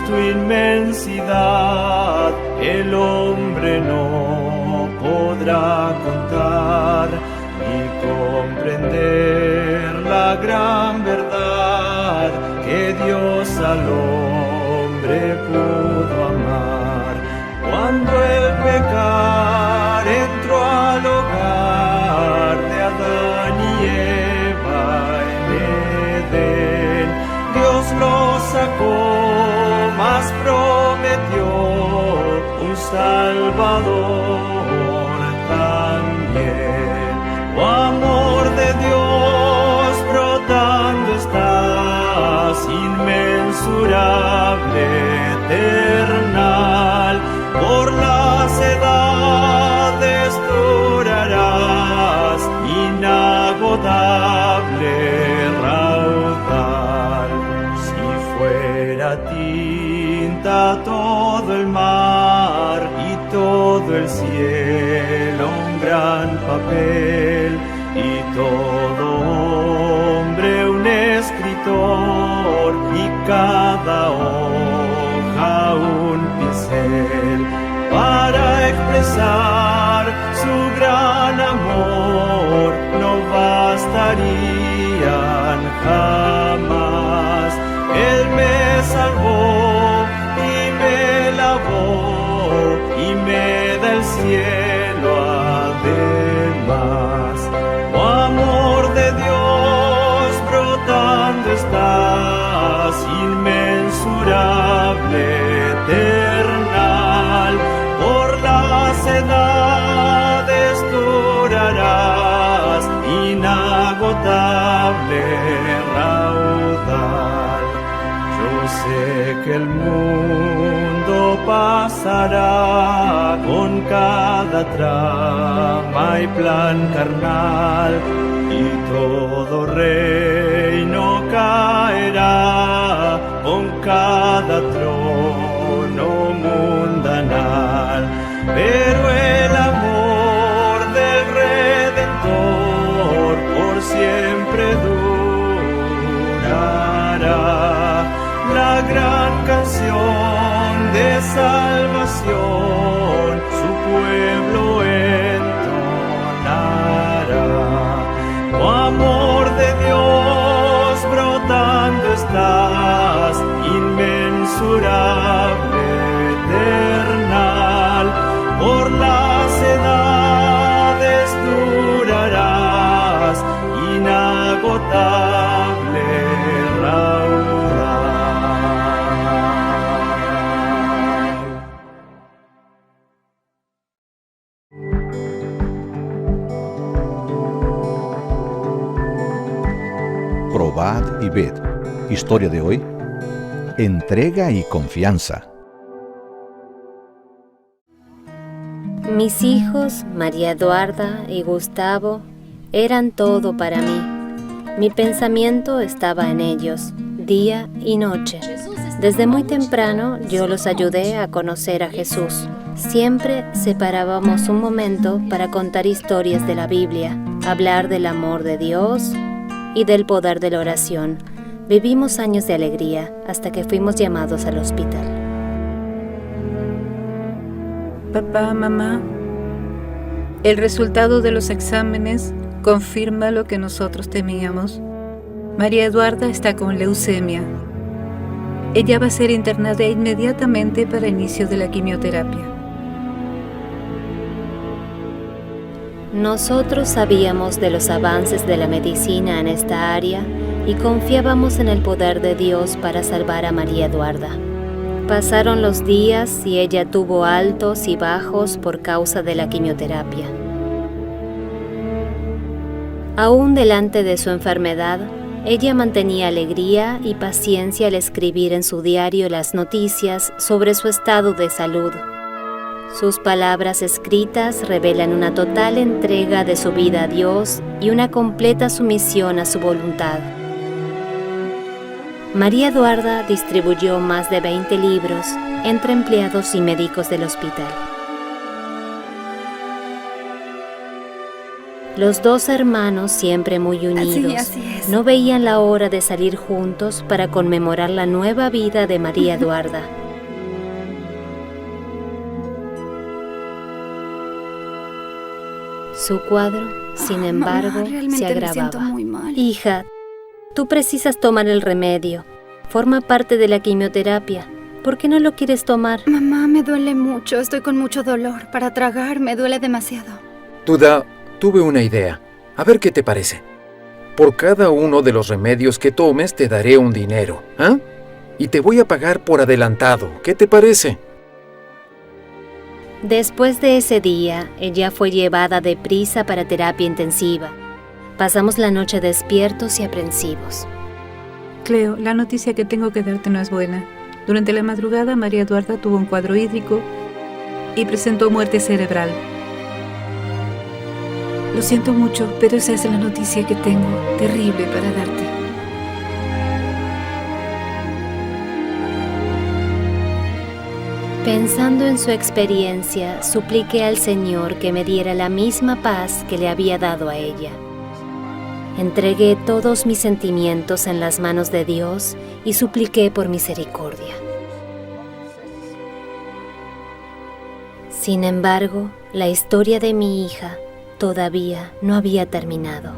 Tu inmensidad el hombre no podrá contar ni comprender la gran verdad que Dios al hombre pudo amar. Cuando el pecar entró al hogar de Adán y Eva en Edén, Dios lo sacó, mas prometió un Salvador también. Oh amor de Dios brotando estás, inmensurable, eternal, por las edades durarás, inagotable raudal. Si fuera tinta todo el mar y todo el cielo un gran papel y todo hombre un escritor y cada hoja un pincel para expresar su gran amor no bastarían jamás. Él me salvó y me lavó y me da el cielo además. Oh amor de Dios brotando estás, inmensurable, eternal, por las edades durarás, inagotable raudal. Yo sé que el mundo pasará con cada trama y plan carnal, y todo reino caerá con cada trono mundanal. Pero el amor del Redentor por siempre durará. La gran canción de salvación su pueblo entonará. Oh amor de Dios brotando estás, inmensurable, eternal, por las edades durarás, inagotable raudal. Probad y ved. Historia de hoy: entrega y confianza. Mis hijos, María Eduarda y Gustavo, Eran todo para mí. Mi pensamiento estaba en ellos, día y noche. Desde muy temprano yo los ayudé a conocer a Jesús. Siempre separábamos un momento para contar historias de la Biblia, hablar del amor de Dios y del poder de la oración. Vivimos años de alegría hasta que fuimos llamados al hospital. Papá, mamá, el resultado de los exámenes confirma lo que nosotros temíamos. María Eduarda está con leucemia. Ella va a ser internada inmediatamente para inicio de la quimioterapia. Nosotros sabíamos de los avances de la medicina en esta área y confiábamos en el poder de Dios para salvar a María Eduarda. Pasaron los días y ella tuvo altos y bajos por causa de la quimioterapia. Aún delante de su enfermedad, ella mantenía alegría y paciencia al escribir en su diario las noticias sobre su estado de salud. Sus palabras escritas revelan una total entrega de su vida a Dios y una completa sumisión a su voluntad. María Eduarda distribuyó más de 20 libros entre empleados y médicos del hospital. Los dos hermanos, siempre muy unidos, Así es. no veían la hora de salir juntos para conmemorar la nueva vida de María Eduarda. Su cuadro, sin embargo, Mamá, realmente se me siento agravaba. muy mal. Hija, tú precisas tomar el remedio. Forma parte de la quimioterapia. ¿Por qué no lo quieres tomar? Mamá, me duele mucho. Estoy con mucho dolor. Para tragar me duele demasiado. Duda, tuve una idea. A ver qué te parece. Por cada uno de los remedios que tomes te daré un dinero, ¿ah? Y te voy a pagar por adelantado. ¿Qué te parece? Después de ese día, ella fue llevada deprisa para terapia intensiva. Pasamos la noche despiertos y aprensivos. Cleo, la noticia que tengo que darte no es buena. Durante la madrugada, María Eduarda tuvo un cuadro hídrico y presentó muerte cerebral. Lo siento mucho, pero esa es la noticia que tengo, terrible para darte. Pensando en su experiencia, supliqué al Señor que me diera la misma paz que le había dado a ella. Entregué todos mis sentimientos en las manos de Dios y supliqué por misericordia. Sin embargo, la historia de mi hija todavía no había terminado.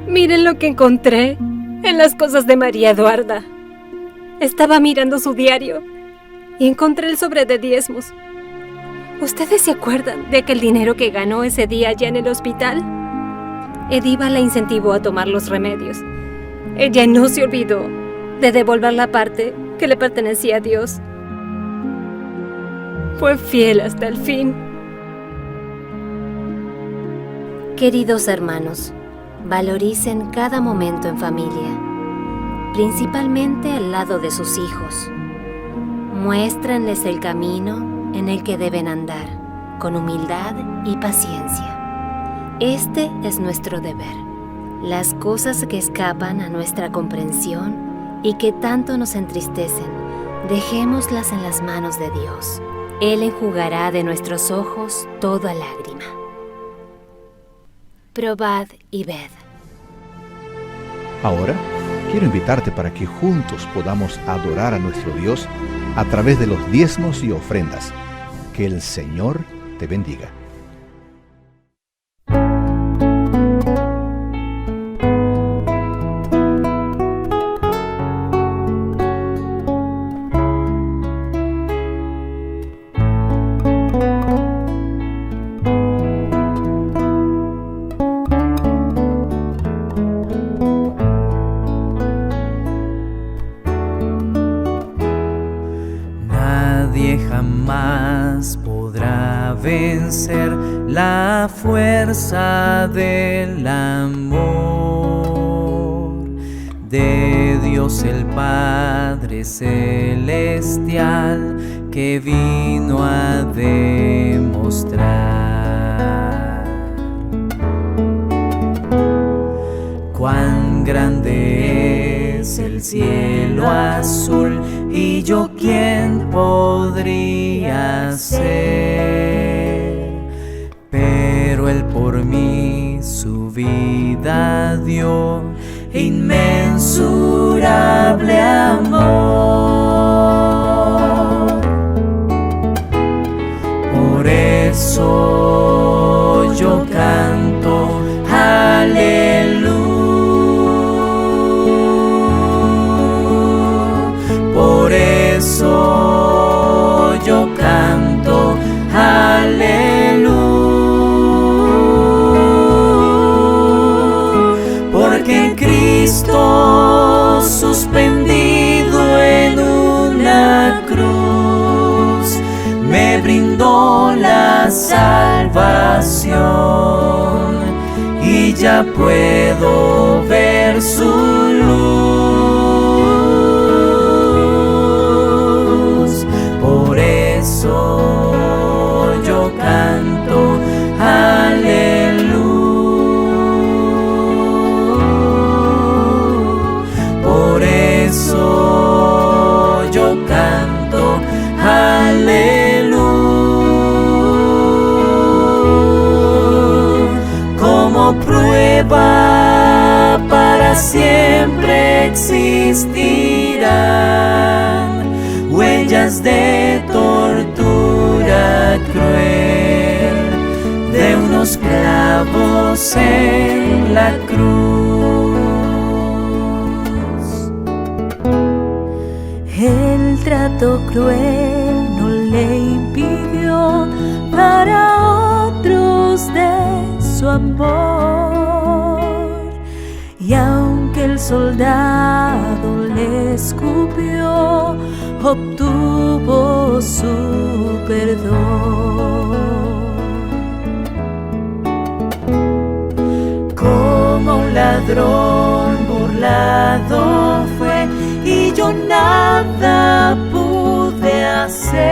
Miren lo que encontré en las cosas de María Eduarda. Estaba mirando su diario y encontré el sobre de diezmos. ¿Ustedes se acuerdan de aquel dinero que ganó ese día allá en el hospital? Ediva la incentivó a tomar los remedios. Ella no se olvidó de devolver la parte que le pertenecía a Dios. Fue fiel hasta el fin. Queridos hermanos, valoricen cada momento en familia, principalmente al lado de sus hijos. Muéstrenles el camino en el que deben andar, con humildad y paciencia. Este es nuestro deber. Las cosas que escapan a nuestra comprensión y que tanto nos entristecen, dejémoslas en las manos de Dios. Él enjugará de nuestros ojos toda lágrima. Probad y ved. Ahora, quiero invitarte para que juntos podamos adorar a nuestro Dios a través de los diezmos y ofrendas. Que el Señor te bendiga. nadie jamás podrá vencer la fuerza del amor de Dios el Padre Celestial, que vino a demostrar cuán grande es el cielo azul, y yo quién podría ser, pero Él por mí su vida dio, inmensurable amor. Por eso yo canto aleluya. Por eso yo canto aleluya. Porque Cristo suspendido en una cruz me brindó la salvación, y ya puedo ver su luz. Por eso yo canto aleluya. Por eso yo canto aleluya. Como prueba para siempre existirán huellas de tortura cruel de unos clavos en la cruz. El trato cruel no le impidió para otros de su amor, y aunque el soldado le escupió, obtuvo su perdón. Como un ladrón burlado fue, y yo nada pude hacer.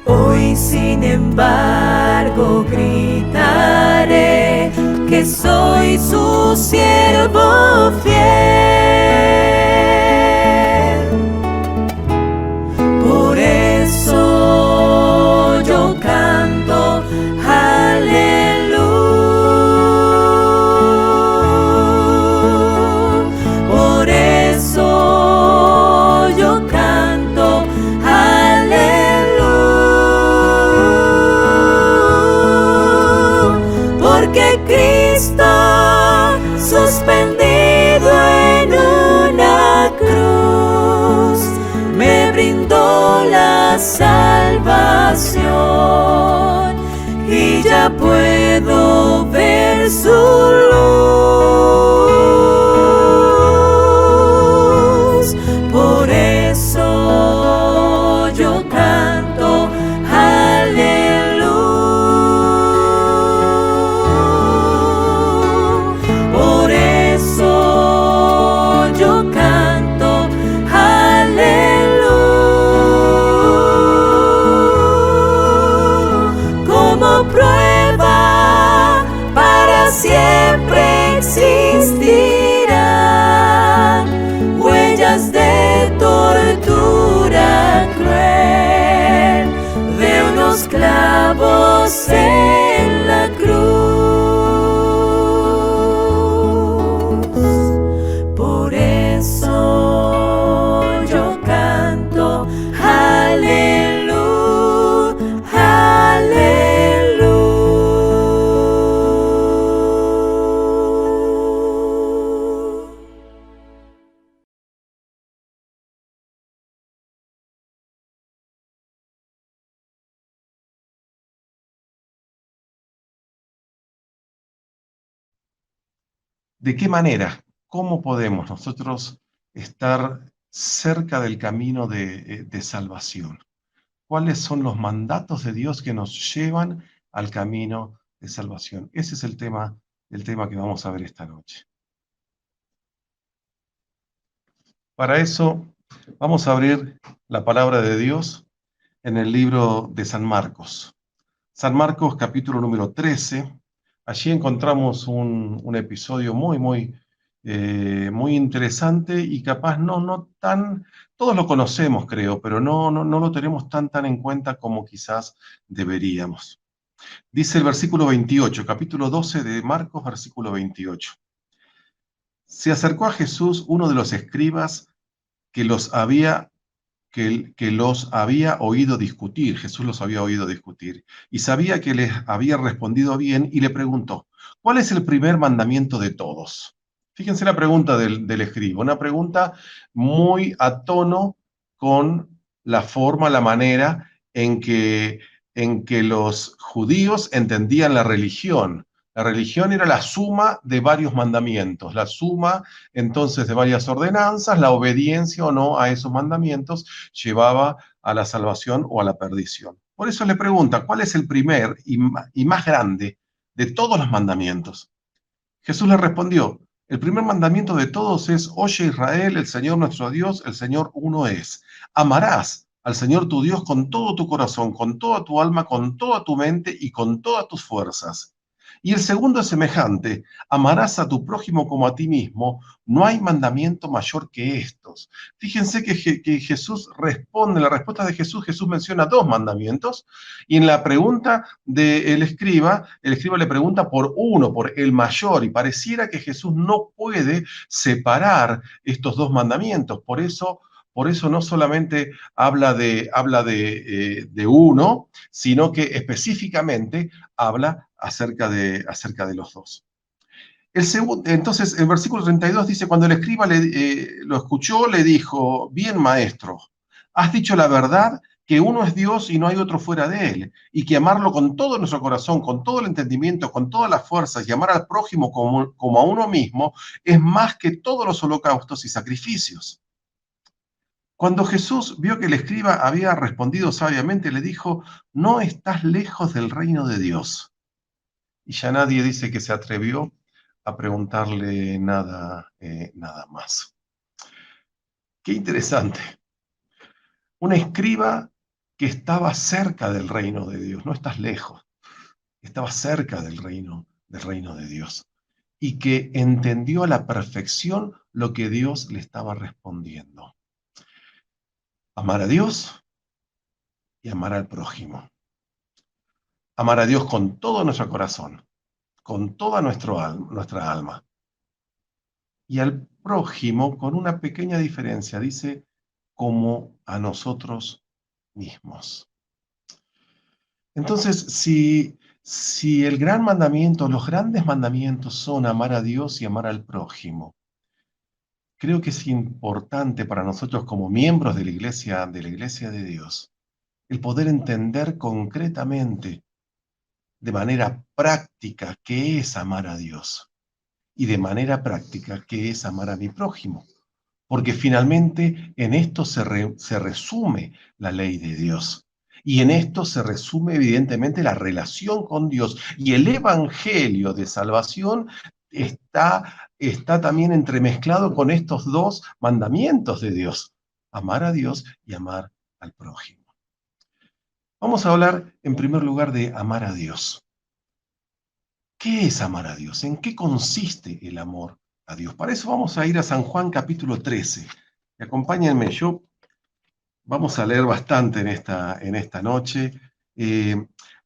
Hoy, sin embargo, gritaré que soy su siervo fiel. Por eso yo canto aleluya. Por eso yo canto aleluya. Porque Cristo suspendido en una cruz me brindó la salvación, y ya puedo ver su luz. Por eso yo canto aleluya. Por eso yo canto aleluya. Como prueba para siempre existirán huellas de tortura cruel de unos clavos en la cruz. Por eso yo canto aleluya, aleluya. ¿De qué manera? ¿Cómo podemos nosotros estar cerca del camino de salvación. ¿Cuáles son los mandatos de Dios que nos llevan al camino de salvación? Ese es el tema que vamos a ver esta noche. Para eso vamos a abrir la palabra de Dios en el libro de San Marcos. San Marcos, capítulo número 13. Allí encontramos un episodio muy interesante y capaz no tan... Todos lo conocemos, creo, pero no lo tenemos tan en cuenta como quizás deberíamos. Dice el versículo 28, capítulo 12 de Marcos, versículo 28. Se acercó a Jesús uno de los escribas que los había oído discutir. Jesús los había oído discutir y sabía que les había respondido bien y le preguntó: ¿cuál es el primer mandamiento de todos? Fíjense la pregunta del escriba, una pregunta muy a tono con la forma, la manera en que los judíos entendían la religión. La religión era la suma de varios mandamientos, la suma entonces de varias ordenanzas. La obediencia o no a esos mandamientos llevaba a la salvación o a la perdición. Por eso le pregunta: ¿cuál es el primer y más grande de todos los mandamientos? Jesús le respondió: el primer mandamiento de todos es: oye Israel, el Señor nuestro Dios, el Señor uno es. Amarás al Señor tu Dios con todo tu corazón, con toda tu alma, con toda tu mente y con todas tus fuerzas. Y el segundo es semejante: amarás a tu prójimo como a ti mismo. No hay mandamiento mayor que estos. Fíjense que Jesús responde, en la respuesta de Jesús menciona dos mandamientos, y en la pregunta del escriba, el escriba le pregunta por uno, por el mayor, y pareciera que Jesús no puede separar estos dos mandamientos. Por eso no solamente habla de uno, sino que específicamente habla acerca de los dos. Entonces, el versículo 32 dice: cuando el escriba lo escuchó, le dijo: bien, maestro, has dicho la verdad, que uno es Dios y no hay otro fuera de él, y que amarlo con todo nuestro corazón, con todo el entendimiento, con todas las fuerzas, y amar al prójimo como a uno mismo, es más que todos los holocaustos y sacrificios. Cuando Jesús vio que el escriba había respondido sabiamente, le dijo: no estás lejos del reino de Dios. Y ya nadie dice que se atrevió a preguntarle nada más. Qué interesante. Un escriba que estaba cerca del reino de Dios, no estás lejos, estaba cerca del reino de Dios, y que entendió a la perfección lo que Dios le estaba respondiendo. Amar a Dios y amar al prójimo. Amar a Dios con todo nuestro corazón, con toda nuestra alma. Y al prójimo con una pequeña diferencia, dice: como a nosotros mismos. Entonces, si el gran mandamiento, los grandes mandamientos son amar a Dios y amar al prójimo, creo que es importante para nosotros como miembros de la Iglesia de Dios, el poder entender concretamente, de manera práctica, qué es amar a Dios, y de manera práctica qué es amar a mi prójimo. Porque finalmente en esto se resume la ley de Dios. Y en esto se resume evidentemente la relación con Dios. Y el evangelio de salvación está también entremezclado con estos dos mandamientos de Dios: amar a Dios y amar al prójimo. Vamos a hablar en primer lugar de amar a Dios. ¿Qué es amar a Dios? ¿En qué consiste el amor a Dios? Para eso vamos a ir a San Juan capítulo 13. Y acompáñenme, vamos a leer bastante en esta noche.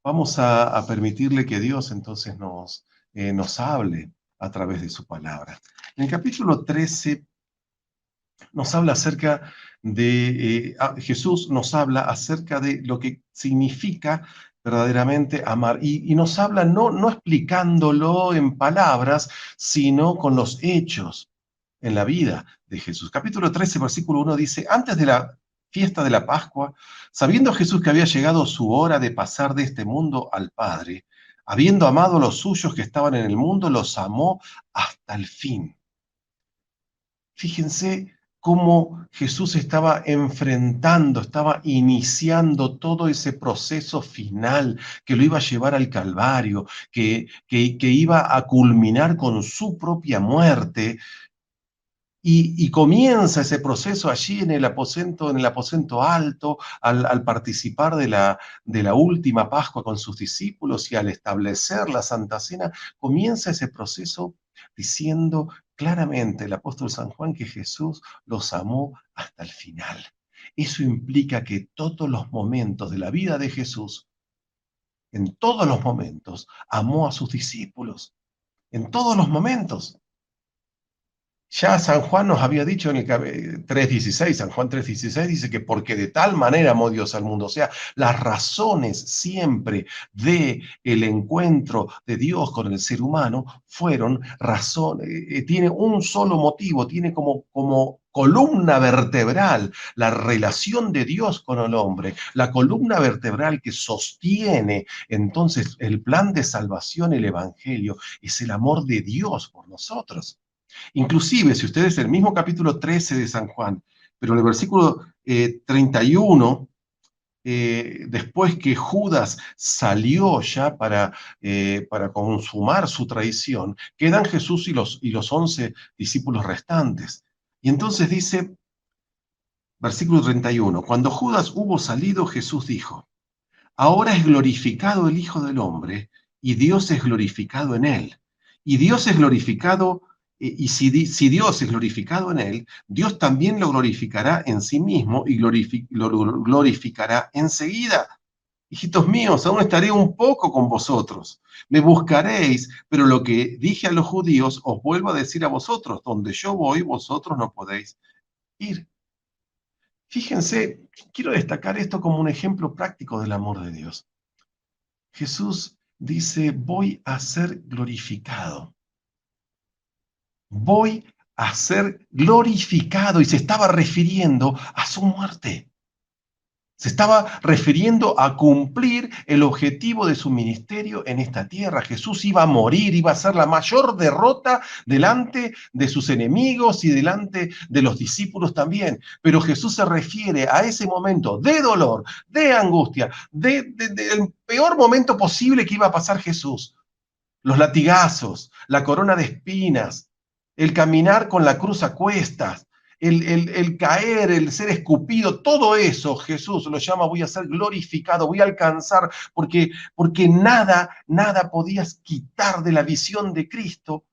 Vamos a permitirle que Dios entonces nos hable a través de su palabra. En el capítulo 13 nos habla acerca de, Jesús nos habla acerca de lo que significa verdaderamente amar, y nos habla no explicándolo en palabras, sino con los hechos en la vida de Jesús. Capítulo 13, versículo 1 dice: antes de la fiesta de la Pascua, sabiendo Jesús que había llegado su hora de pasar de este mundo al Padre, habiendo amado a los suyos que estaban en el mundo, los amó hasta el fin. Fíjense cómo Jesús estaba enfrentando, estaba iniciando todo ese proceso final que lo iba a llevar al Calvario, que iba a culminar con su propia muerte. Y comienza ese proceso allí en el aposento alto, al participar de la última Pascua con sus discípulos y al establecer la Santa Cena, comienza ese proceso diciendo claramente el apóstol San Juan que Jesús los amó hasta el final. Eso implica que todos los momentos de la vida de Jesús, en todos los momentos, amó a sus discípulos, en todos los momentos. Ya San Juan nos había dicho en el 3.16, San Juan 3.16 dice que porque de tal manera amó Dios al mundo. O sea, las razones siempre de el encuentro de Dios con el ser humano fueron razones, tiene un solo motivo, tiene como columna vertebral la relación de Dios con el hombre, la columna vertebral que sostiene entonces el plan de salvación, el Evangelio, es el amor de Dios por nosotros. Inclusive, si ustedes el mismo capítulo 13 de San Juan, pero en el versículo 31, después que Judas salió ya para consumar su traición, quedan Jesús y los 11 discípulos restantes. Y entonces dice, versículo 31, cuando Judas hubo salido, Jesús dijo, ahora es glorificado el Hijo del Hombre, y Dios es glorificado en él. Y Dios es glorificado. Y si Dios es glorificado en él, Dios también lo glorificará en sí mismo y lo glorificará enseguida. Hijitos míos, aún estaré un poco con vosotros. Me buscaréis, pero lo que dije a los judíos os vuelvo a decir a vosotros, donde yo voy, vosotros no podéis ir. Fíjense, quiero destacar esto como un ejemplo práctico del amor de Dios. Jesús dice, voy a ser glorificado. Voy a ser glorificado, y se estaba refiriendo a su muerte. Se estaba refiriendo a cumplir el objetivo de su ministerio en esta tierra. Jesús iba a morir, iba a ser la mayor derrota delante de sus enemigos y delante de los discípulos también. Pero Jesús se refiere a ese momento de dolor, de angustia, del peor momento posible que iba a pasar Jesús. Los latigazos, la corona de espinas, el caminar con la cruz a cuestas, el caer, el ser escupido, todo eso Jesús lo llama, voy a ser glorificado, voy a alcanzar, porque nada podías quitar de la visión de Cristo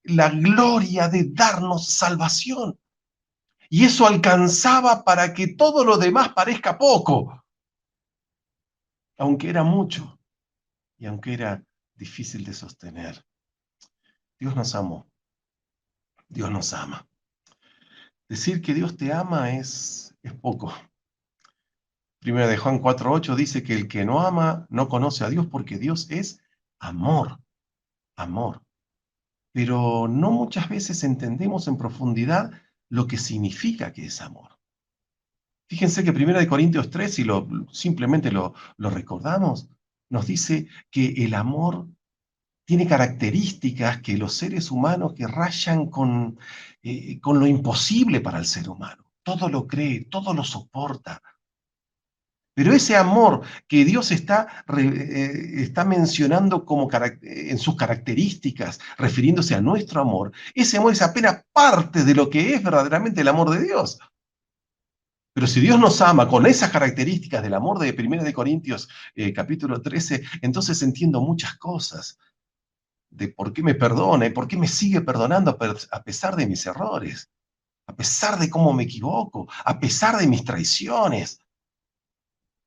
la gloria de darnos salvación. Y eso alcanzaba para que todo lo demás parezca poco, aunque era mucho y aunque era difícil de sostener. Dios nos amó. Dios nos ama. Decir que Dios te ama es poco. Primera de Juan 4:8 dice que el que no ama no conoce a Dios porque Dios es amor. Amor. Pero no muchas veces entendemos en profundidad lo que significa que es amor. Fíjense que Primera de Corintios 3, si simplemente lo recordamos, nos dice que el amor tiene características que los seres humanos que rayan con lo imposible para el ser humano. Todo lo cree, todo lo soporta. Pero ese amor que Dios está mencionando en sus características, refiriéndose a nuestro amor, ese amor es apenas parte de lo que es verdaderamente el amor de Dios. Pero si Dios nos ama con esas características del amor de 1 de Corintios capítulo 13, entonces entiendo muchas cosas de por qué me perdona y por qué me sigue perdonando a pesar de mis errores, a pesar de cómo me equivoco, a pesar de mis traiciones.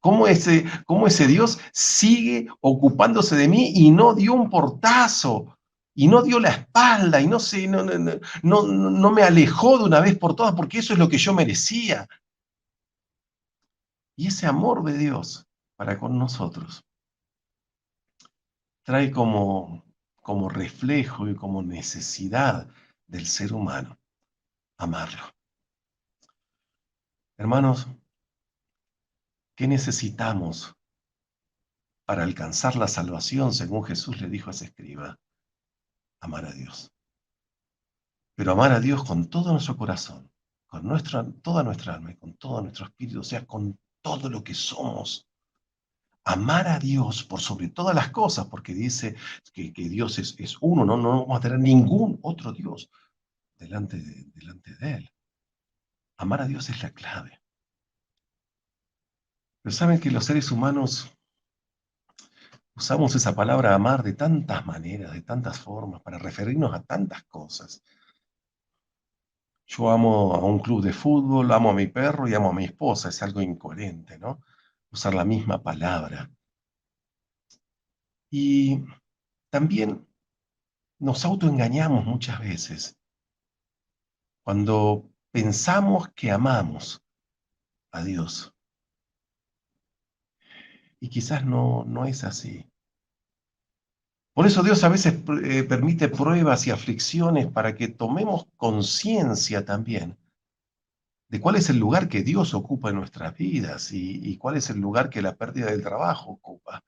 Cómo ese Dios sigue ocupándose de mí y no dio un portazo, y no dio la espalda, y no me alejó de una vez por todas, porque eso es lo que yo merecía. Y ese amor de Dios para con nosotros trae como reflejo y como necesidad del ser humano amarlo. Hermanos, ¿qué necesitamos para alcanzar la salvación, según Jesús le dijo a ese escriba? Amar a Dios. Pero amar a Dios con todo nuestro corazón, con toda nuestra alma y con todo nuestro espíritu, o sea, con todo lo que somos. Amar a Dios por sobre todas las cosas, porque dice que Dios es uno, no vamos a tener ningún otro Dios delante de Él. Amar a Dios es la clave. Pero saben que los seres humanos usamos esa palabra amar de tantas maneras, de tantas formas, para referirnos a tantas cosas. Yo amo a un club de fútbol, amo a mi perro y amo a mi esposa. Es algo incoherente, ¿no? Usar la misma palabra. Y también nos autoengañamos muchas veces cuando pensamos que amamos a Dios. Y quizás no es así. Por eso Dios a veces permite pruebas y aflicciones para que tomemos conciencia también de cuál es el lugar que Dios ocupa en nuestras vidas y cuál es el lugar que la pérdida del trabajo ocupa.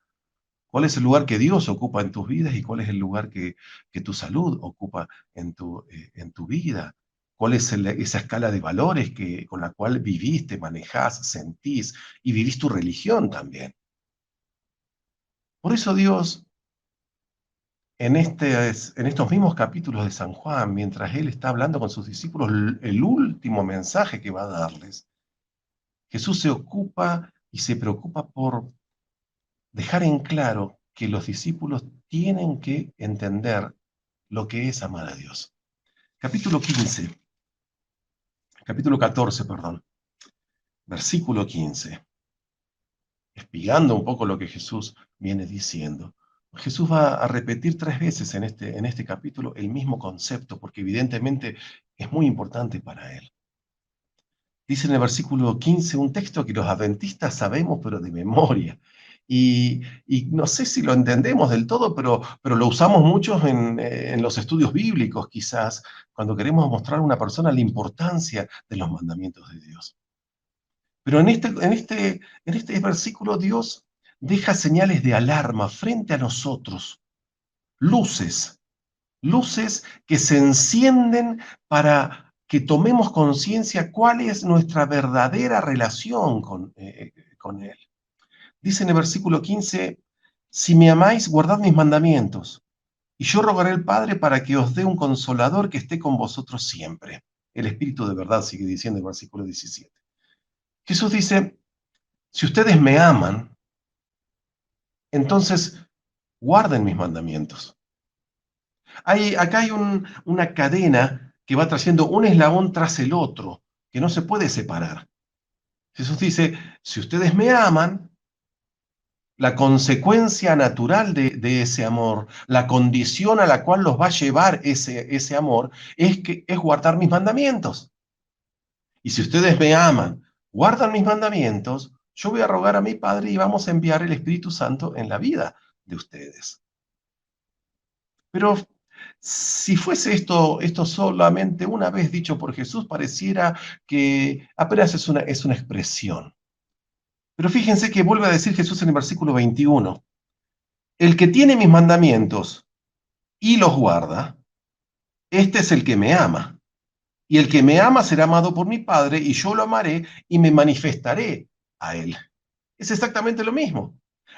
¿Cuál es el lugar que Dios ocupa en tus vidas y cuál es el lugar que tu salud ocupa en tu vida? ¿Cuál es esa escala de valores con la cual viviste, manejás, sentís y vivís tu religión también? Por eso Dios, en estos mismos capítulos de San Juan, mientras Él está hablando con sus discípulos, el último mensaje que va a darles, Jesús se ocupa y se preocupa por dejar en claro que los discípulos tienen que entender lo que es amar a Dios. Capítulo 14, perdón, versículo 15, espigando un poco lo que Jesús viene diciendo. Jesús va a repetir 3 veces en este capítulo el mismo concepto, porque evidentemente es muy importante para él. Dice en el versículo 15 un texto que los adventistas sabemos, pero de memoria. Y no sé si lo entendemos del todo, pero lo usamos mucho en los estudios bíblicos, quizás, cuando queremos mostrar a una persona la importancia de los mandamientos de Dios. Pero en este versículo Dios deja señales de alarma frente a nosotros, luces que se encienden para que tomemos conciencia cuál es nuestra verdadera relación con Él. Dice en el versículo 15, si me amáis, guardad mis mandamientos, y yo rogaré al Padre para que os dé un consolador que esté con vosotros siempre. El Espíritu de verdad, sigue diciendo el versículo 17. Jesús dice, si ustedes me aman, entonces guarden mis mandamientos. Acá hay una cadena que va trayendo un eslabón tras el otro, que no se puede separar. Jesús dice, si ustedes me aman, la consecuencia natural de ese amor, la condición a la cual los va a llevar ese amor, es guardar mis mandamientos. Y si ustedes me aman, guardan mis mandamientos, yo voy a rogar a mi Padre y vamos a enviar el Espíritu Santo en la vida de ustedes. Pero si fuese esto solamente una vez dicho por Jesús, pareciera que apenas es una expresión. Pero fíjense que vuelve a decir Jesús en el versículo 21, el que tiene mis mandamientos y los guarda, este es el que me ama. Y el que me ama será amado por mi Padre, y yo lo amaré y me manifestaré a él. Es exactamente lo mismo.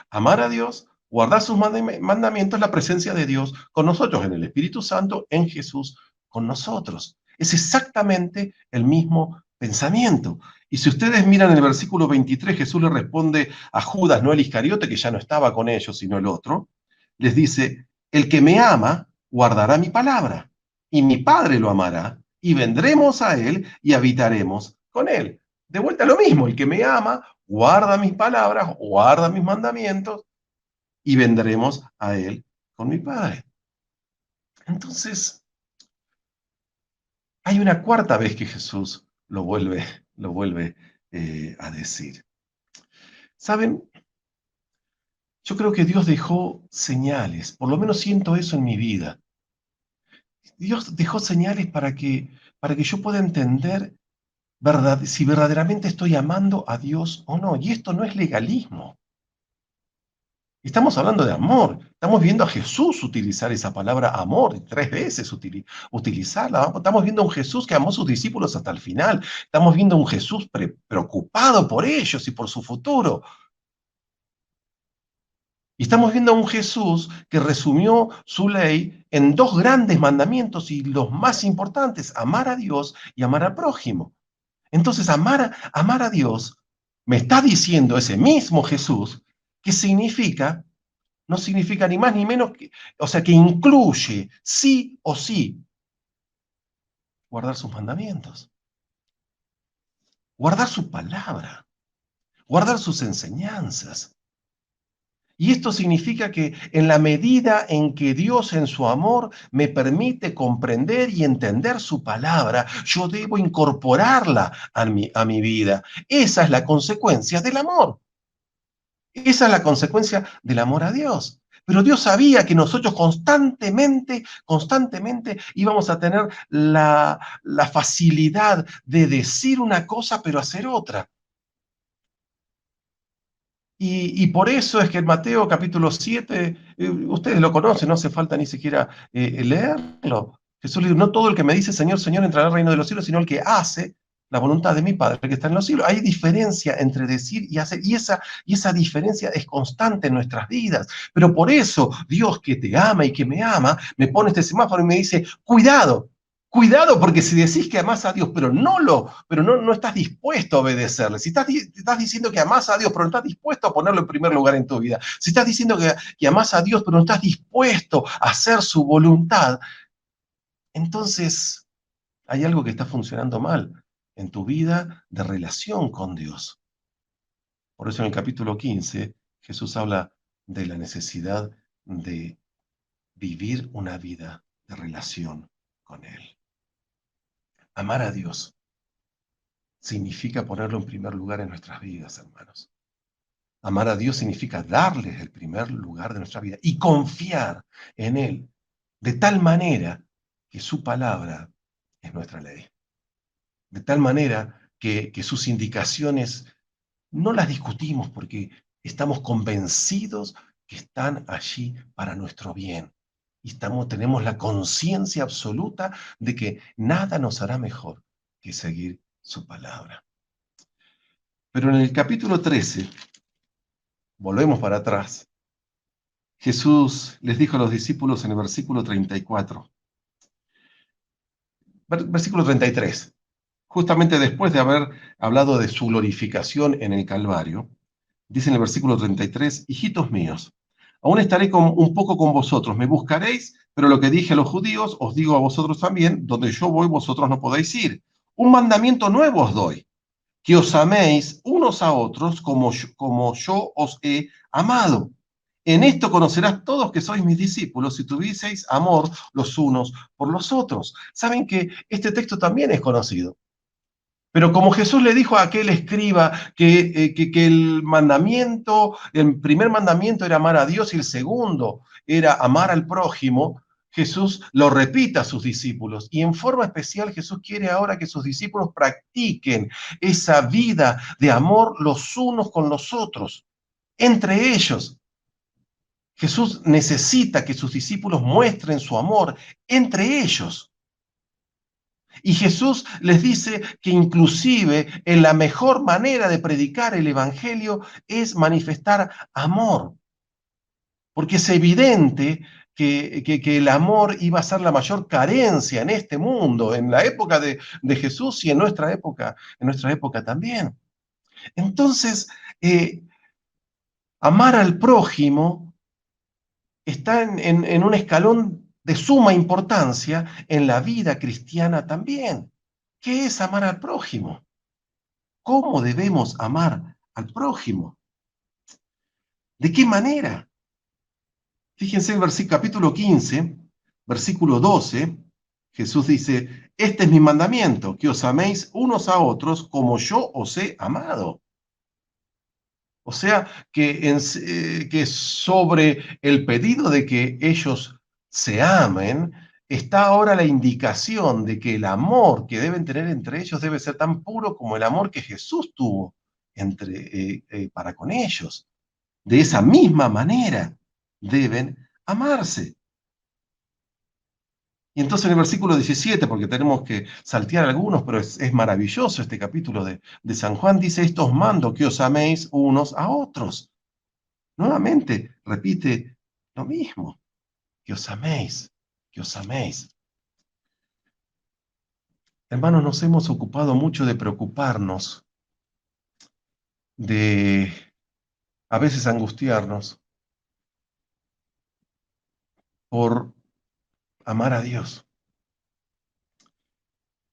Amar a Dios, guardar sus mandamientos, la presencia de Dios con nosotros, en el Espíritu Santo, en Jesús con nosotros. Es exactamente el mismo pensamiento. Y si ustedes miran el versículo 23, Jesús le responde a Judas, no el Iscariote, que ya no estaba con ellos, sino el otro, les dice, el que me ama guardará mi palabra, y mi Padre lo amará, y vendremos a él y habitaremos con él. De vuelta lo mismo, el que me ama guarda mis palabras, guarda mis mandamientos, y vendremos a él con mi Padre. Entonces, hay una cuarta vez que Jesús lo vuelve a decir. ¿Saben? Yo creo que Dios dejó señales, por lo menos siento eso en mi vida. Dios dejó señales para que yo pueda entender si verdaderamente estoy amando a Dios o no. Y esto no es legalismo. Estamos hablando de amor. Estamos viendo a Jesús utilizar esa palabra amor, 3 veces utilizarla. Estamos viendo a un Jesús que amó a sus discípulos hasta el final. Estamos viendo a un Jesús preocupado por ellos y por su futuro. Y estamos viendo a un Jesús que resumió su ley en 2 grandes mandamientos y los más importantes, amar a Dios y amar al prójimo. Entonces, amar a Dios, me está diciendo ese mismo Jesús, que no significa ni más ni menos, o sea, que incluye sí o sí guardar sus mandamientos, guardar su palabra, guardar sus enseñanzas. Y esto significa que en la medida en que Dios en su amor me permite comprender y entender su palabra, yo debo incorporarla a mi vida. Esa es la consecuencia del amor. Esa es la consecuencia del amor a Dios. Pero Dios sabía que nosotros constantemente íbamos a tener la facilidad de decir una cosa pero hacer otra. Y por eso es que en Mateo capítulo 7, ustedes lo conocen, no hace falta ni siquiera leerlo. Jesús le dijo, no todo el que me dice Señor, Señor entrará al reino de los cielos, sino el que hace la voluntad de mi Padre que está en los cielos. Hay diferencia entre decir y hacer, y esa diferencia es constante en nuestras vidas. Pero por eso Dios, que te ama y que me ama, me pone este semáforo y me dice, cuidado, porque si decís que amás a Dios, pero no estás dispuesto a obedecerle, si estás diciendo que amás a Dios, pero no estás dispuesto a ponerlo en primer lugar en tu vida, si estás diciendo que amás a Dios, pero no estás dispuesto a hacer su voluntad, entonces hay algo que está funcionando mal en tu vida de relación con Dios. Por eso en el capítulo 15, Jesús habla de la necesidad de vivir una vida de relación con Él. Amar a Dios significa ponerlo en primer lugar en nuestras vidas, hermanos. Amar a Dios significa darle el primer lugar de nuestra vida y confiar en Él de tal manera que su palabra es nuestra ley. De tal manera que sus indicaciones no las discutimos porque estamos convencidos que están allí para nuestro bien. Y tenemos la conciencia absoluta de que nada nos hará mejor que seguir su palabra. Pero en el capítulo 13, volvemos para atrás, Jesús les dijo a los discípulos en el versículo 34, versículo 33, justamente después de haber hablado de su glorificación en el Calvario, dice en el versículo 33, hijitos míos, aún estaré un poco con vosotros, me buscaréis, pero lo que dije a los judíos os digo a vosotros también, donde yo voy vosotros no podéis ir. Un mandamiento nuevo os doy, que os améis unos a otros como yo os he amado. En esto conocerás todos que sois mis discípulos si tuvieseis amor los unos por los otros. Saben que este texto también es conocido. Pero como Jesús le dijo a aquel escriba que el primer mandamiento era amar a Dios y el segundo era amar al prójimo, Jesús lo repite a sus discípulos. Y en forma especial Jesús quiere ahora que sus discípulos practiquen esa vida de amor los unos con los otros, entre ellos. Jesús necesita que sus discípulos muestren su amor entre ellos. Y Jesús les dice que inclusive en la mejor manera de predicar el Evangelio es manifestar amor. Porque es evidente que el amor iba a ser la mayor carencia en este mundo, en la época de Jesús y en nuestra época también. Entonces, amar al prójimo está en un escalón de suma importancia en la vida cristiana también. ¿Qué es amar al prójimo? ¿Cómo debemos amar al prójimo? ¿De qué manera? Fíjense en capítulo 15, versículo 12, Jesús dice, este es mi mandamiento, que os améis unos a otros como yo os he amado. O sea, que sobre el pedido de que ellos se amen, está ahora la indicación de que el amor que deben tener entre ellos debe ser tan puro como el amor que Jesús tuvo para con ellos. de esa misma manera deben amarse. Y entonces en el versículo 17, porque tenemos que saltear algunos, pero es maravilloso este capítulo de San Juan, dice: estos mando que os améis unos a otros. Nuevamente repite lo mismo, que os améis, que os améis. Hermanos, nos hemos ocupado mucho de preocuparnos, de a veces angustiarnos por amar a Dios.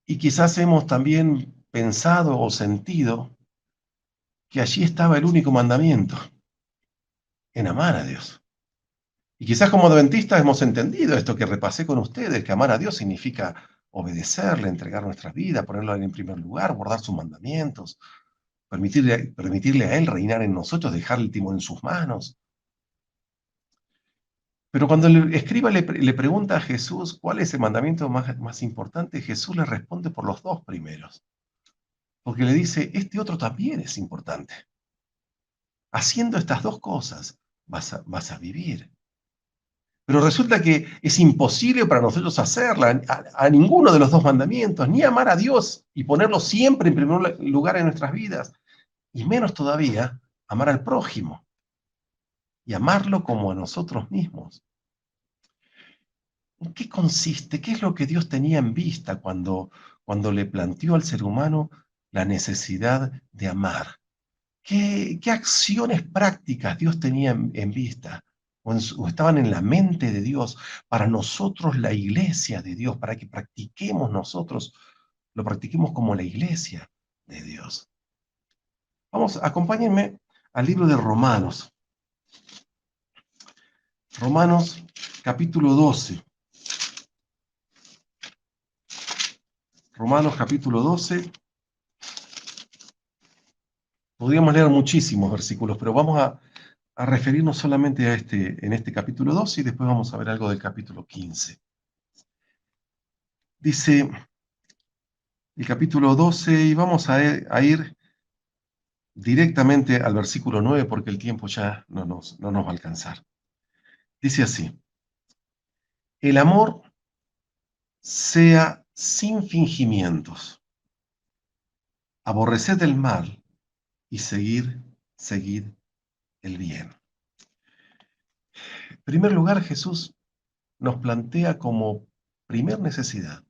Y quizás hemos también pensado o sentido que allí estaba el único mandamiento, en amar a Dios. Y quizás como adventistas hemos entendido esto que repasé con ustedes, que amar a Dios significa obedecerle, entregar nuestra vida, ponerlo en primer lugar, guardar sus mandamientos, permitirle a Él reinar en nosotros, dejar el timón en sus manos. Pero cuando el escriba le pregunta a Jesús cuál es el mandamiento más importante, Jesús le responde por los dos primeros. Porque le dice: este otro también es importante. Haciendo estas dos cosas vas a vivir. Pero resulta que es imposible para nosotros hacerla, a ninguno de los dos mandamientos, ni amar a Dios y ponerlo siempre en primer lugar en nuestras vidas, y menos todavía amar al prójimo y amarlo como a nosotros mismos. ¿En qué consiste? ¿Qué es lo que Dios tenía en vista cuando le planteó al ser humano la necesidad de amar? ¿Qué acciones prácticas Dios tenía en vista? O estaban en la mente de Dios para nosotros, la iglesia de Dios, para que lo practiquemos como la iglesia de Dios. Acompáñenme al libro de Romanos. Romanos capítulo 12. Romanos capítulo 12. Podríamos leer muchísimos versículos, pero vamos a referirnos solamente en este capítulo 12 y después vamos a ver algo del capítulo 15. Dice el capítulo 12, y vamos a ir directamente al versículo 9 porque el tiempo ya no nos va a alcanzar. Dice así: el amor sea sin fingimientos, aborreced el mal y seguid el bien. En primer lugar, Jesús nos plantea como primer necesidad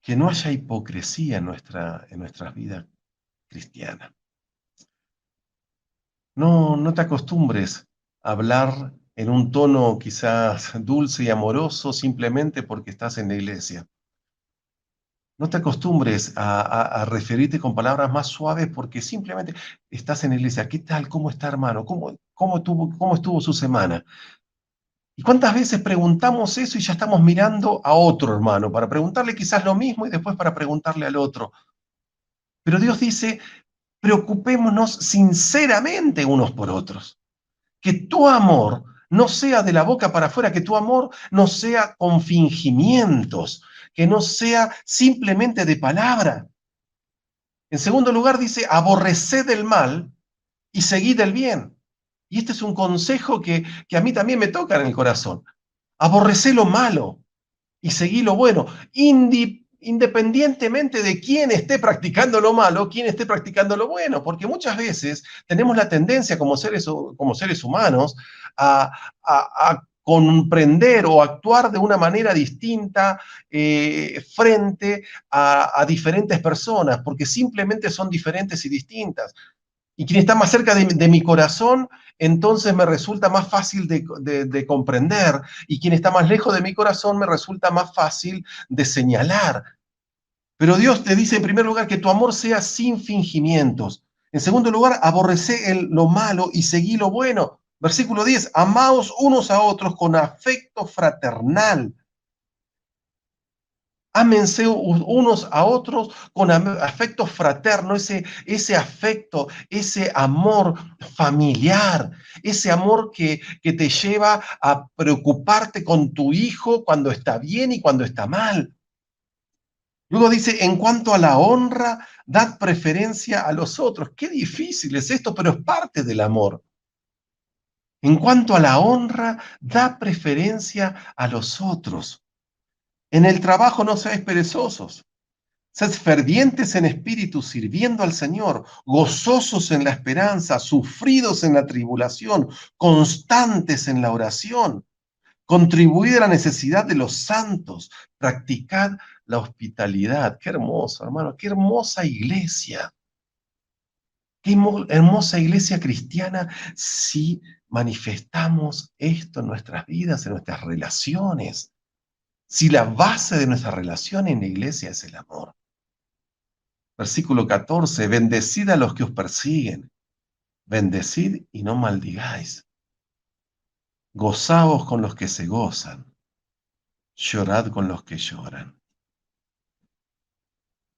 que no haya hipocresía en nuestras vidas cristianas. No te acostumbres a hablar en un tono quizás dulce y amoroso simplemente porque estás en la iglesia. No te acostumbres a referirte con palabras más suaves porque simplemente estás en la iglesia. ¿Qué tal? ¿Cómo está, hermano? ¿Cómo estuvo su semana? ¿Y cuántas veces preguntamos eso y ya estamos mirando a otro hermano para preguntarle quizás lo mismo y después para preguntarle al otro? Pero Dios dice: preocupémonos sinceramente unos por otros. Que tu amor no sea de la boca para afuera, que tu amor no sea con fingimientos, que no sea simplemente de palabra. En segundo lugar dice: aborreced el mal y seguid el bien. Y este es un consejo que a mí también me toca en el corazón. Aborrecé lo malo y seguí lo bueno, independientemente de quién esté practicando lo malo, quién esté practicando lo bueno, porque muchas veces tenemos la tendencia como seres humanos a comprender o actuar de una manera distinta frente a diferentes personas, porque simplemente son diferentes y distintas. Y quien está más cerca de mi corazón, entonces me resulta más fácil de comprender. Y quien está más lejos de mi corazón, me resulta más fácil de señalar. Pero Dios te dice en primer lugar que tu amor sea sin fingimientos. En segundo lugar, aborrecé lo malo y seguí lo bueno. Versículo 10, amaos unos a otros con afecto fraternal. Ámense unos a otros con afecto fraterno, ese afecto, ese amor familiar, ese amor que te lleva a preocuparte con tu hijo cuando está bien y cuando está mal. Luego dice, en cuanto a la honra, dad preferencia a los otros. Qué difícil es esto, pero es parte del amor. En cuanto a la honra, da preferencia a los otros. En el trabajo no seáis perezosos. Sed fervientes en espíritu, sirviendo al Señor, gozosos en la esperanza, sufridos en la tribulación, constantes en la oración. Contribuid a la necesidad de los santos, practicad la hospitalidad. Qué hermoso, hermano, qué hermosa iglesia. Qué hermosa iglesia cristiana si manifestamos esto en nuestras vidas, en nuestras relaciones. Si la base de nuestra relación en la iglesia es el amor. Versículo 14, bendecid a los que os persiguen, bendecid y no maldigáis. Gozaos con los que se gozan, llorad con los que lloran.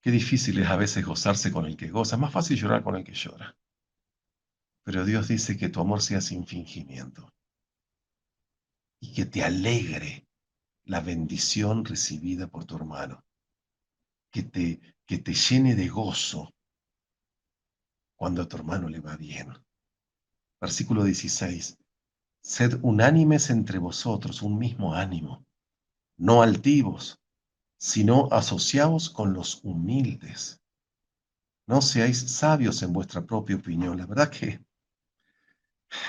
Qué difícil es a veces gozarse con el que goza, es más fácil llorar con el que llora. Pero Dios dice que tu amor sea sin fingimiento y que te alegre la bendición recibida por tu hermano, que te llene de gozo cuando a tu hermano le va bien. Versículo 16. Sed unánimes entre vosotros, un mismo ánimo, no altivos, sino asociaos con los humildes. No seáis sabios en vuestra propia opinión. La verdad que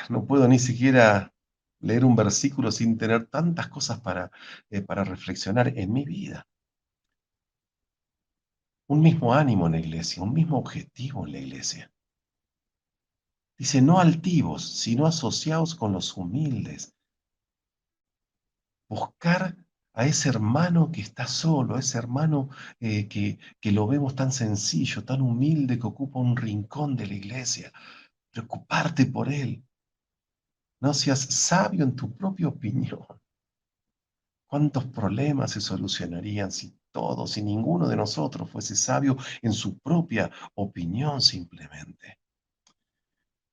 no puedo ni siquiera leer un versículo sin tener tantas cosas para reflexionar en mi vida. Un mismo ánimo en la iglesia, un mismo objetivo en la iglesia. Dice, no altivos, sino asociados con los humildes. Buscar a ese hermano que está solo, a ese hermano que lo vemos tan sencillo, tan humilde, que ocupa un rincón de la iglesia. Preocuparte por él. No seas sabio en tu propia opinión. ¿Cuántos problemas se solucionarían si todos, si ninguno de nosotros fuese sabio en su propia opinión simplemente?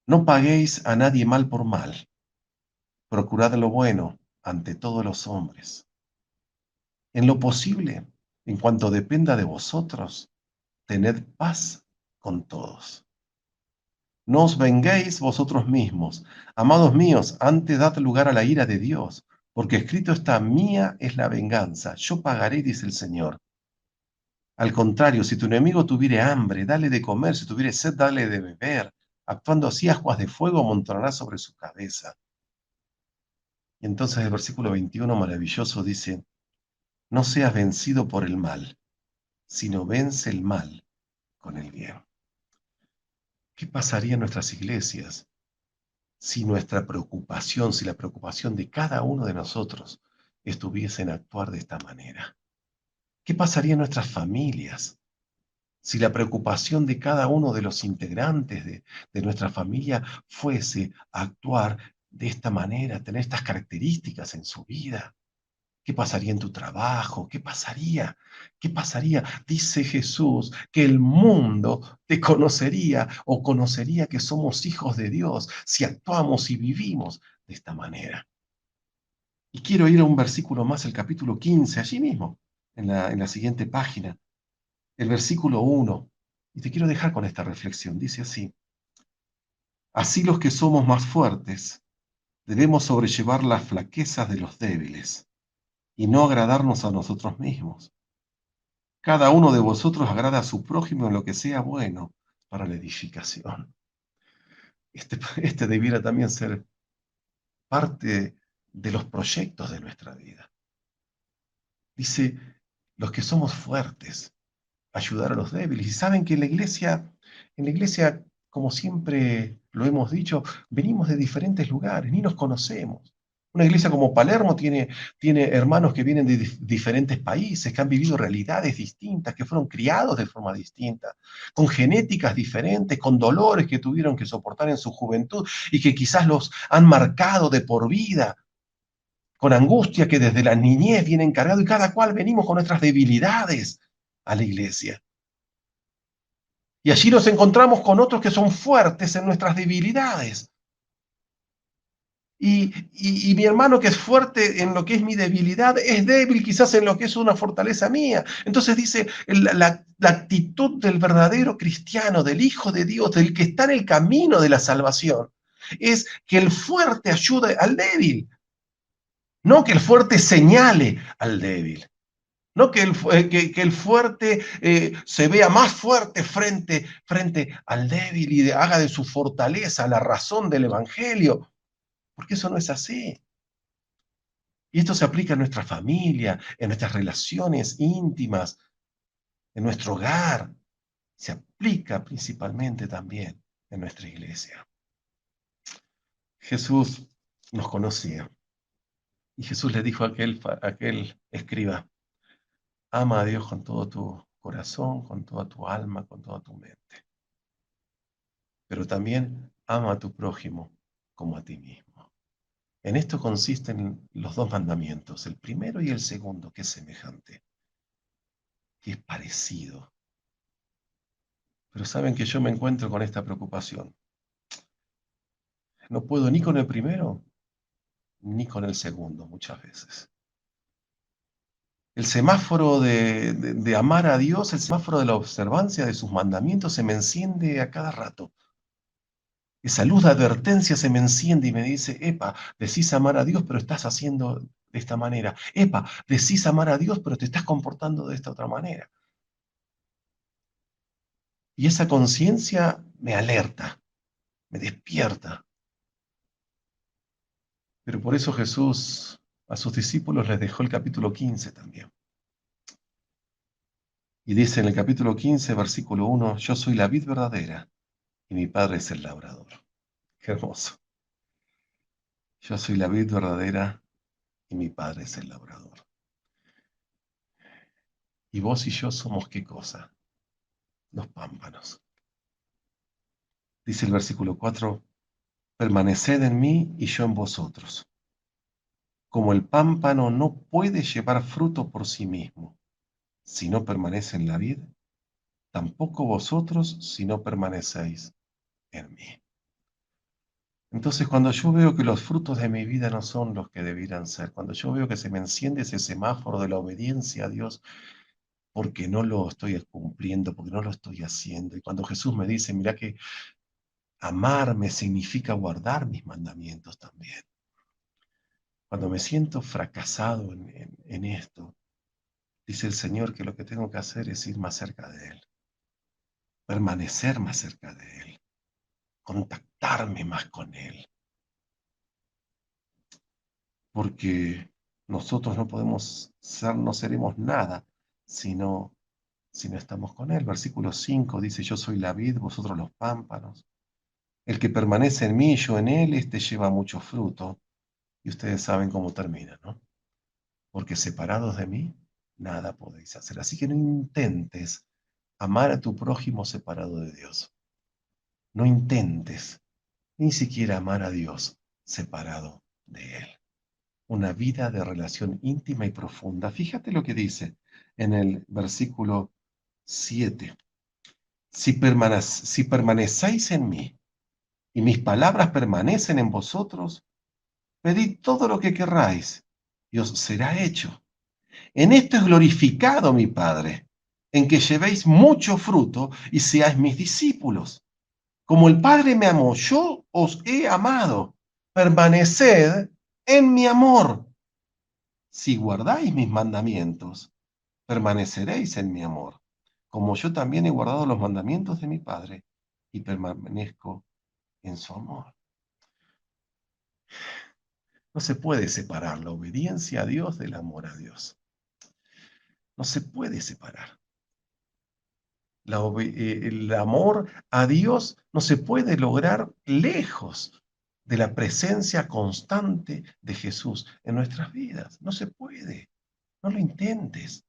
No paguéis a nadie mal por mal. Procurad lo bueno ante todos los hombres. En lo posible, en cuanto dependa de vosotros, tened paz con todos. No os venguéis vosotros mismos. Amados míos, antes dad lugar a la ira de Dios, porque escrito está, mía es la venganza, yo pagaré, dice el Señor. Al contrario, si tu enemigo tuviere hambre, dale de comer, si tuviere sed, dale de beber. Actuando así, ascuas de fuego amontonará sobre su cabeza. Y entonces el versículo 21 maravilloso dice, no seas vencido por el mal, sino vence el mal con el bien. ¿Qué pasaría en nuestras iglesias si nuestra preocupación, si la preocupación de cada uno de nosotros estuviese en actuar de esta manera? ¿Qué pasaría en nuestras familias si la preocupación de cada uno de los integrantes de nuestra familia fuese actuar de esta manera, tener estas características en su vida? ¿Qué pasaría en tu trabajo? ¿Qué pasaría? ¿Qué pasaría? Dice Jesús que el mundo te conocería o conocería que somos hijos de Dios si actuamos y vivimos de esta manera. Y quiero ir a un versículo más, el capítulo 15, allí mismo, en la siguiente página, el versículo 1. Y te quiero dejar con esta reflexión. Dice así, así los que somos más fuertes debemos sobrellevar las flaquezas de los débiles y no agradarnos a nosotros mismos. Cada uno de vosotros agrada a su prójimo en lo que sea bueno para la edificación. Este debiera también ser parte de los proyectos de nuestra vida. Dice, los que somos fuertes, ayudar a los débiles. Y saben que en la iglesia, como siempre lo hemos dicho, venimos de diferentes lugares, ni nos conocemos. Una iglesia como Palermo tiene hermanos que vienen de diferentes países, que han vivido realidades distintas, que fueron criados de forma distinta, con genéticas diferentes, con dolores que tuvieron que soportar en su juventud y que quizás los han marcado de por vida, con angustia que desde la niñez vienen cargados y cada cual venimos con nuestras debilidades a la iglesia. Y allí nos encontramos con otros que son fuertes en nuestras debilidades. Y mi hermano que es fuerte en lo que es mi debilidad, es débil quizás en lo que es una fortaleza mía. Entonces dice, la actitud del verdadero cristiano, del Hijo de Dios, del que está en el camino de la salvación, es que el fuerte ayude al débil, no que el fuerte señale al débil. No que el fuerte se vea más fuerte frente al débil y haga de su fortaleza la razón del Evangelio, porque eso no es así. Y esto se aplica en nuestra familia, en nuestras relaciones íntimas, en nuestro hogar. Se aplica principalmente también en nuestra iglesia. Jesús nos conocía. Y Jesús le dijo a aquel escriba, ama a Dios con todo tu corazón, con toda tu alma, con toda tu mente. Pero también ama a tu prójimo como a ti mismo. En esto consisten los dos mandamientos, el primero y el segundo, que es semejante, que es parecido. Pero saben que yo me encuentro con esta preocupación. No puedo ni con el primero, ni con el segundo muchas veces. El semáforo de amar a Dios, el semáforo de la observancia de sus mandamientos se me enciende a cada rato. Esa luz de advertencia se me enciende y me dice, epa, decís amar a Dios, pero estás haciendo de esta manera. Epa, decís amar a Dios, pero te estás comportando de esta otra manera. Y esa conciencia me alerta, me despierta. Pero por eso Jesús a sus discípulos les dejó el capítulo 15 también. Y dice en el capítulo 15, versículo 1, yo soy la vid verdadera y mi Padre es el labrador. Qué hermoso. Yo soy la vid verdadera y mi Padre es el labrador. Y vos y yo somos ¿qué cosa? Los pámpanos. Dice el versículo 4, permaneced en mí y yo en vosotros. Como el pámpano no puede llevar fruto por sí mismo, si no permanece en la vid, tampoco vosotros si no permanecéis en mí. Entonces, cuando yo veo que los frutos de mi vida no son los que debieran ser, cuando yo veo que se me enciende ese semáforo de la obediencia a Dios, porque no lo estoy cumpliendo, porque no lo estoy haciendo, y cuando Jesús me dice, mira que amarme significa guardar mis mandamientos también. Cuando me siento fracasado en esto, dice el Señor que lo que tengo que hacer es ir más cerca de Él, permanecer más cerca de Él, contactarme más con Él. Porque nosotros no podemos ser, no seremos nada si no estamos con Él. Versículo 5 dice, yo soy la vid, vosotros los pámpanos. El que permanece en mí y yo en Él, este lleva mucho fruto. Y ustedes saben cómo termina, ¿no? Porque separados de mí, nada podéis hacer. Así que no intentes amar a tu prójimo separado de Dios. No intentes ni siquiera amar a Dios separado de Él. Una vida de relación íntima y profunda. Fíjate lo que dice en el versículo 7. Si permanecéis en mí y mis palabras permanecen en vosotros, pedid todo lo que querráis y os será hecho. En esto es glorificado mi Padre, en que llevéis mucho fruto y seáis mis discípulos. Como el Padre me amó, yo os he amado. Permaneced en mi amor. Si guardáis mis mandamientos, permaneceréis en mi amor, como yo también he guardado los mandamientos de mi Padre y permanezco en su amor. No se puede separar la obediencia a Dios del amor a Dios. No se puede separar. El amor a Dios no se puede lograr lejos de la presencia constante de Jesús en nuestras vidas. No se puede. No lo intentes.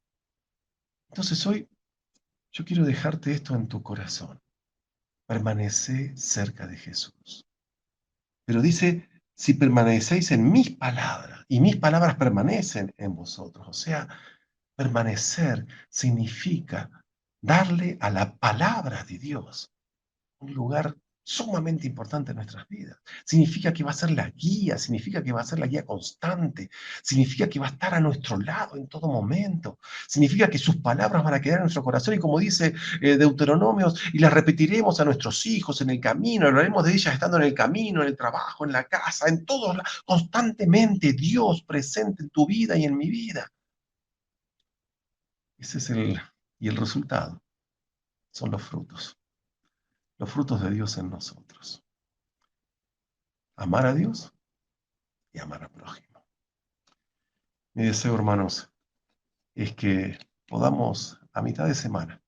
Entonces hoy yo quiero dejarte esto en tu corazón. Permanece cerca de Jesús. Pero dice, si permanecéis en mis palabras, y mis palabras permanecen en vosotros. O sea, permanecer significa darle a la palabra de Dios un lugar sumamente importante en nuestras vidas. Significa que va a ser la guía, significa que va a ser la guía constante, significa que va a estar a nuestro lado en todo momento, significa que sus palabras van a quedar en nuestro corazón y como dice Deuteronomios, y las repetiremos a nuestros hijos en el camino, hablaremos de ellas estando en el camino, en el trabajo, en la casa, en todos lados, constantemente Dios presente en tu vida y en mi vida. Ese es el resultado, son los frutos de Dios en nosotros. Amar a Dios y amar al prójimo. Mi deseo, hermanos, es que podamos a mitad de semana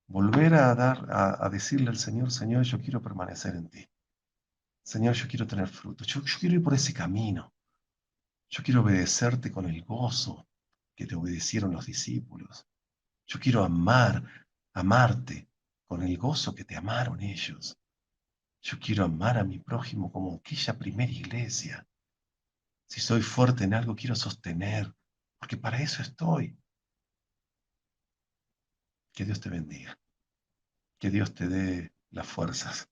volver a decirle al Señor, Señor, yo quiero permanecer en ti. Señor, yo quiero tener frutos. Yo quiero ir por ese camino. Yo quiero obedecerte con el gozo que te obedecieron los discípulos. Yo quiero amarte con el gozo que te amaron ellos. Yo quiero amar a mi prójimo como aquella primera iglesia. Si soy fuerte en algo, quiero sostener, porque para eso estoy. Que Dios te bendiga. Que Dios te dé las fuerzas.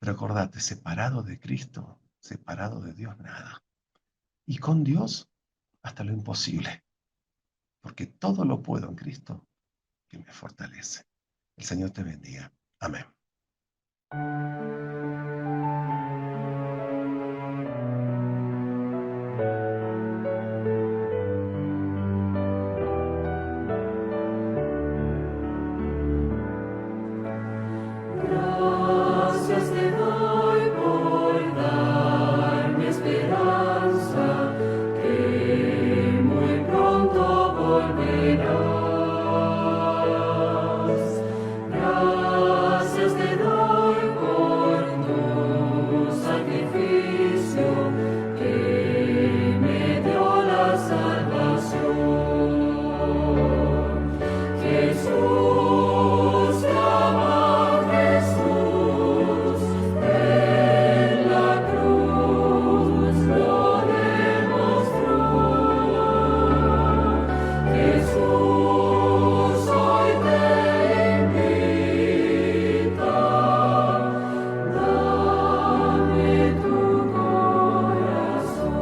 Pero acordate, separado de Cristo, separado de Dios, nada. Y con Dios, hasta lo imposible. Porque todo lo puedo en Cristo, que me fortalece. El Señor te bendiga. Amén. Gracias te doy por darme esperanza, que muy pronto volverás. Gracias te doy por tu sacrificio, que me dio la salvación. Jesús, te amo. Jesús, en la cruz lo demostró. Jesús hoy te invita, dame tu corazón.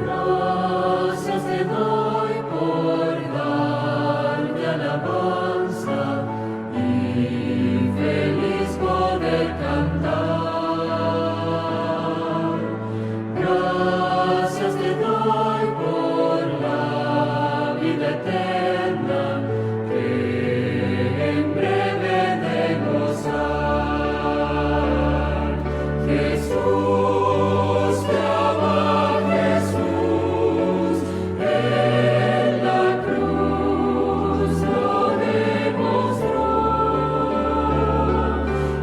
Gracias te doy por darte alabanza y feliz poder cantar. Gracias te doy por la vida eterna que en breve de gozar. Jesús, te ama Jesús, en la cruz lo demostró.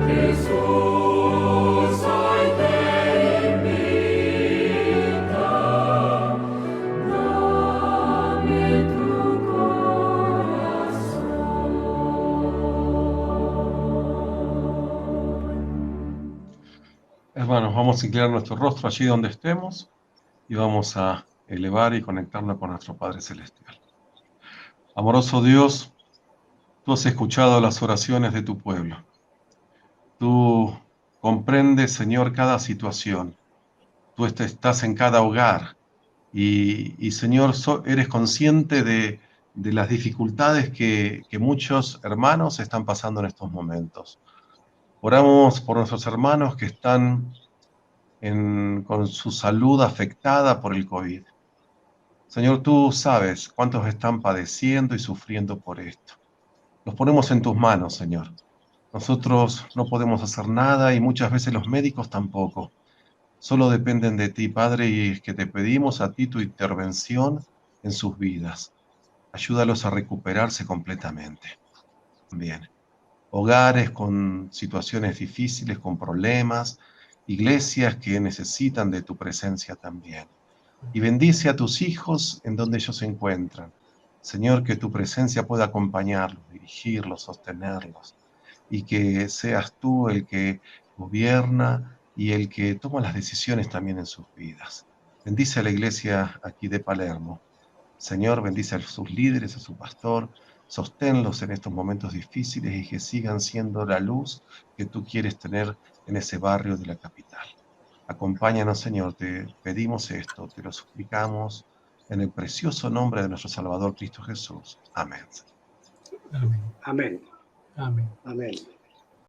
Jesús hoy te invita, dame tu corazón. Hermanos, vamos a inclinar nuestro rostro allí donde estemos y vamos a elevar y conectarnos con nuestro Padre Celestial. Amoroso Dios, tú has escuchado las oraciones de tu pueblo. Tú comprendes, Señor, cada situación. Tú estás en cada hogar y Señor, eres consciente de las dificultades que muchos hermanos están pasando en estos momentos. Oramos por nuestros hermanos que están con su salud afectada por el COVID. Señor, tú sabes cuántos están padeciendo y sufriendo por esto. Los ponemos en tus manos, Señor. Nosotros no podemos hacer nada y muchas veces los médicos tampoco. Solo dependen de ti, Padre, y es que te pedimos a ti tu intervención en sus vidas. Ayúdalos a recuperarse completamente. Bien. Hogares con situaciones difíciles, con problemas, iglesias que necesitan de tu presencia también. Y bendice a tus hijos en donde ellos se encuentran. Señor, que tu presencia pueda acompañarlos, dirigirlos, sostenerlos, y que seas tú el que gobierna y el que toma las decisiones también en sus vidas. Bendice a la iglesia aquí de Palermo. Señor, bendice a sus líderes, a su pastor, Sosténlos en estos momentos difíciles y que sigan siendo la luz que tú quieres tener en ese barrio de la capital. Acompáñanos, Señor, te pedimos esto, te lo suplicamos en el precioso nombre de nuestro Salvador Cristo Jesús. Amén. Amén. Amén. Amén. Amén.